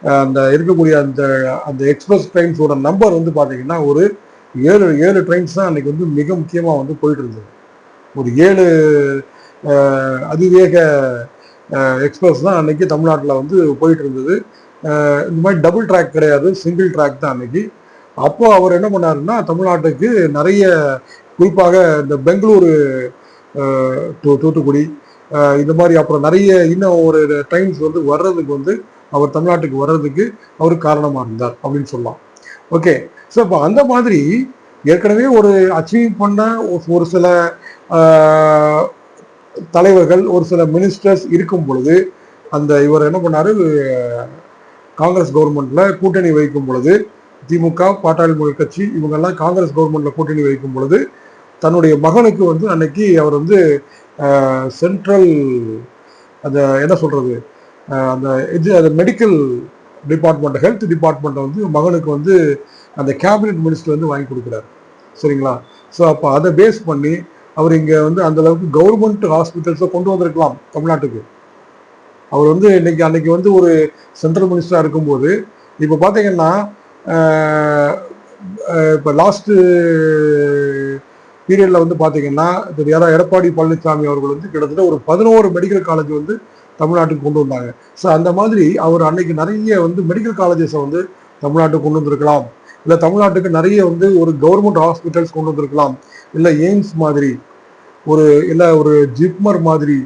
அந்த இருக்கக்கூடிய அந்த அந்த எக்ஸ்பிரஸ் ட்ரெயின்ஸோட நம்பர் வந்து பார்த்தீங்கன்னா ஒரு 7 ட்ரெயின்ஸ் தான் அன்னைக்கு வந்து மிக முக்கியமாக வந்து போயிட்டு இருந்தது. ஒரு 7 அதிவேக எக்ஸ்பிரஸ் தான் அன்னைக்கு தமிழ்நாட்டில் வந்து போயிட்டு இருந்தது. இந்த மாதிரி டபுள் ட்ராக் கிடையாது, சிங்கிள் ட்ராக் தான் அன்னைக்கு. அப்போ அவர் என்ன பண்ணாருன்னா தமிழ்நாட்டுக்கு நிறைய, குறிப்பாக இந்த பெங்களூரு தூத்துக்குடி இந்த மாதிரி அப்புறம் நிறைய இன்னும் ஒரு ட்ரெயின்ஸ் வந்து வர்றதுக்கு வந்து அவர் தமிழ்நாட்டுக்கு வர்றதுக்கு அவர் காரணமாக இருந்தார் அப்படின்னு சொல்லலாம். ஓகே, ஸோ இப்போ அந்த மாதிரி ஏற்கனவே ஒரு அச்சீவ் பண்ண ஒரு சில தலைவர்கள், ஒரு சில மினிஸ்டர்ஸ் இருக்கும் பொழுது அந்த இவர் என்ன பண்ணாரு, காங்கிரஸ் கவர்மெண்ட்ல கூட்டணி வைக்கும் பொழுது, திமுக, பாட்டாளி மக்கள் கட்சி இவங்கெல்லாம் காங்கிரஸ் கவர்மெண்ட்ல கூட்டணி வைக்கும் பொழுது தன்னுடைய மகனுக்கு வந்து அன்னைக்கு அவர் வந்து சென்ட்ரல் அந்த என்ன சொல்றது அந்த மெடிக்கல் டிபார்ட்மெண்ட், ஹெல்த் டிபார்ட்மெண்ட் வந்து மகனுக்கு வந்து அந்த கேபினெட் மினிஸ்டர் வந்து வாங்கி கொடுக்குறாரு. சரிங்களா? ஸோ அப்போ அதை பேஸ் பண்ணி அவர் இங்கே வந்து அந்த அளவுக்கு கவர்மெண்ட் ஹாஸ்பிட்டல்ஸை கொண்டு வந்திருக்கலாம் தமிழ்நாட்டுக்கு. அவர் வந்து அன்னைக்கு வந்து ஒரு சென்ட்ரல் மினிஸ்டராக இருக்கும்போது, இப்போ பார்த்தீங்கன்னா இப்போ லாஸ்ட்டு பீரியடில் வந்து பார்த்தீங்கன்னா எடப்பாடி பழனிசாமி அவர்கள் வந்து கிட்டத்தட்ட ஒரு 11 மெடிக்கல் காலேஜ் வந்து தமிழ்நாட்டுக்கு கொண்டு வந்தாங்க. ஸோ அந்த மாதிரி அவர் அன்னைக்கு நிறைய வந்து மெடிக்கல் காலேஜஸை வந்து தமிழ்நாட்டுக்கு கொண்டு வந்திருக்கலாம், இல்லை தமிழ்நாட்டுக்கு நிறைய வந்து ஒரு கவர்மெண்ட் ஹாஸ்பிட்டல்ஸ் கொண்டு வந்திருக்கலாம், இல்லை எய்ம்ஸ் மாதிரி இல்லை ஒரு ஜிப்மர் மாதிரி